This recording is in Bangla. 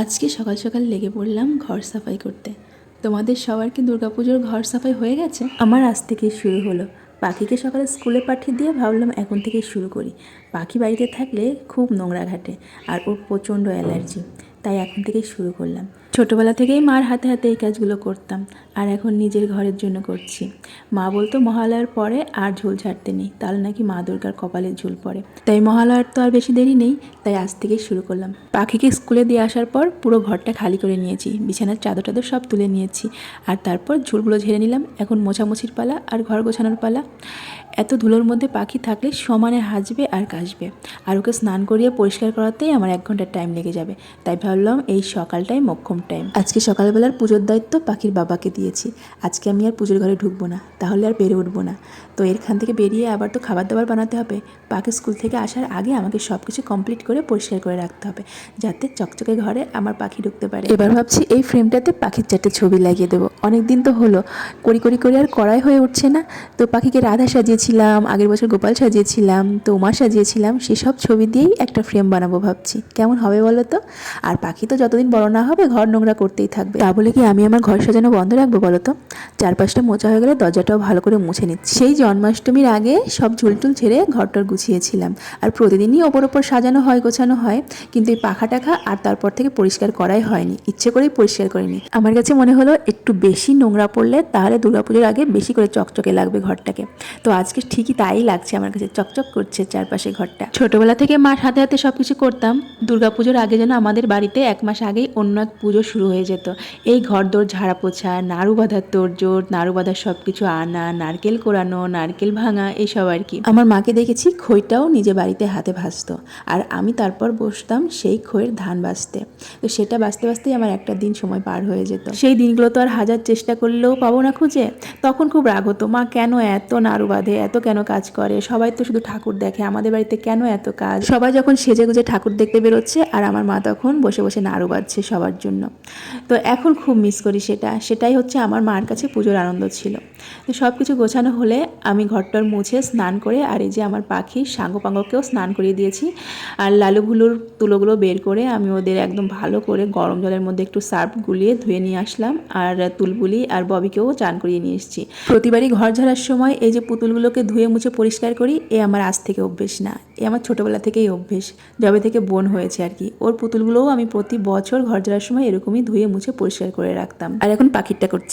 আজকে সকাল সকাল লেগে পড়লাম ঘর সাফাই করতে। তোমাদের সবার কি দুর্গাপুজোর ঘর সাফাই হয়ে গেছে? আমার আজ থেকেই শুরু হলো। পাখিকে সকালে স্কুলে পাঠিয়ে দিয়ে ভাবলাম এখন থেকেই শুরু করি। পাখি বাড়িতে থাকলে খুব নোংরা ঘাটে আর ওর প্রচণ্ড অ্যালার্জি, তাই এখন থেকেই শুরু করলাম। ছোটোবেলা থেকেই মার হাতে হাতে এই কাজগুলো করতাম, আর এখন নিজের ঘরের জন্য করছি। মা বলতো মহালয়ার পরে আর ঝুল ছাড়তে নেই, তাহলে নাকি মা দুর্গার কপালে ঝুল পড়ে। তাই মহালয়ার তো আর বেশি দেরি নেই, তাই আজ থেকেই শুরু করলাম। পাখিকে স্কুলে দিয়ে আসার পর পুরো ঘরটা খালি করে নিয়েছি, বিছানার চাদর টাদর সব তুলে নিয়েছি, আর তারপর ঝুলগুলো ঝেড়ে নিলাম। এখন মোছামুছির পালা আর ঘর গোছানোর পালা। এত ধুলোর মধ্যে পাখি থাকলে সমানে হাসবে আর কাশবে, আর ওকে স্নান করিয়ে পরিষ্কার করাতেই আমার 1 ঘন্টার টাইম লেগে যাবে। তাই ভাবলাম এই সকালটাই মোক্ষম টাইম। আজকে সকালবেলার পুজোর দায়িত্ব পাখির বাবাকে দিয়েছি। আজকে আমি আর পুজোর ঘরে ঢুকবো না, তাহলে আর পেরে উঠবো না। তো এখান থেকে বেরিয়ে আবার তো খাবার দাবার বানাতে হবে। পাখি স্কুল থেকে আসার আগে আমাকে সব কিছু কমপ্লিট করে পরিষ্কার করে রাখতে হবে, যাতে চকচকে ঘরে আমার পাখি ঢুকতে পারে। এবার ভাবছি এই ফ্রেমটাতে পাখির 4টে ছবি লাগিয়ে দেবো। অনেক দিন তো হলো করি আর করাই হয়ে উঠছে না। তো পাখিকে রাধা সাজিয়েছিলাম, আগের বছর গোপাল সাজিয়েছিলাম, তো উমা সাজিয়েছিলাম, সেসব ছবি দিয়েই একটা ফ্রেম বানাবো ভাবছি। কেমন হবে বলো তো? আর পাখি তো যতদিন বড় না হবে ঘর নোংরা করতেই থাকবে, তা বলে কি আমি আমার ঘর সাজানো বন্ধ রাখবো বলো তো? চারপাশটা মোছা হয়ে গেলে দরজাটাও ভালো করে মুছে নিচ্ছি। সেই জন্মাষ্টমীর আগে সব ঝুলটুল ছেড়ে ঘরটার গুছিয়েছিলাম, আর প্রতিদিনই ওপর সাজানো হয়, গোছানো হয়, কিন্তু এই পাখা টাখা আর তারপর থেকে পরিষ্কার করাই হয়নি, ইচ্ছে করেই পরিষ্কার করিনি। আমার কাছে মনে হলো একটু বেশি নোংরা পড়লে তাহলে দুর্গাপুজোর আগে বেশি করে চকচকে লাগবে ঘরটাকে। তো আজকে ঠিকই তাই লাগছে, আমার কাছে চকচক করছে চারপাশে ঘরটা। ছোটবেলা থেকে মার হাতে হাতে সবকিছু করতাম। দুর্গাপুজোর আগে যেন আমাদের বাড়িতে 1 মাস আগেই অন্য এক পুজো শুরু হয়ে যেত। এই ঘরদোর ঝাড়া পোছা, নাড়ু বাঁধার তোড়জোড়, নাড়ু বাঁধার সব কিছু আনা, নারকেল কোড়ানো, নারকেল ভাঙা, এইসব আর কি। আমার মাকে দেখেছি খইটাও নিজে বাড়িতে হাতে ভাজতো, আর আমি তারপর বসতাম সেই খইয়ের ধান বাছতে। তো সেটা বাছতে বাছতেই আমার একটা দিন সময় পার হয়ে যেত। সেই দিনগুলো তো আর হাজার চেষ্টা করলেও পাবো না খুঁজে। তখন খুব রাগ হতো, মা কেন এত নাড়ু বাঁধে, এত কেন কাজ করে, সবাই তো শুধু ঠাকুর দেখে, আমাদের বাড়িতে কেন এত কাজ। সবাই যখন সেজে গুজে ঠাকুর দেখতে বেরোচ্ছে, আর আমার মা তখন বসে বসে নাড়ু বাঁধছে সবার জন্য। তো এখন খুব মিস করি সেটাই হচ্ছে আমার মার কাছে পুজোর আনন্দ ছিল। তো সব কিছু গোছানো হলে আমি ঘরটার মুছে স্নান করে, আর এই যে আমার পাখি সাঙ্গো পাঙ্গকেও স্নান করিয়ে দিয়েছি। আর লালু ভুলুর তুলোগুলো বের করে আমি ওদের একদম ভালো করে গরম জলের মধ্যে একটু সার্ফ গুলিয়ে ধুয়ে নিয়ে আসলাম, আর তুলবুলি আর ববিকেও চান করিয়ে নিয়ে এসেছি। প্রতিবারই ঘর ঝাড়ার সময় এই যে পুতুলগুলোকে ধুয়ে মুছে পরিষ্কার করি, এ আমার আজ থেকে অভ্যেস না, এ আমার ছোটোবেলা থেকেই অভ্যেস, যবে থেকে বোন হয়েছে আর কি। ওর পুতুলগুলোও আমি প্রতি বছর ঘর ঝাড়ার সময় এরকমই ধুয়ে মুছে পরিষ্কার করে রাখতাম। আর এখন পাখিরটা করছি।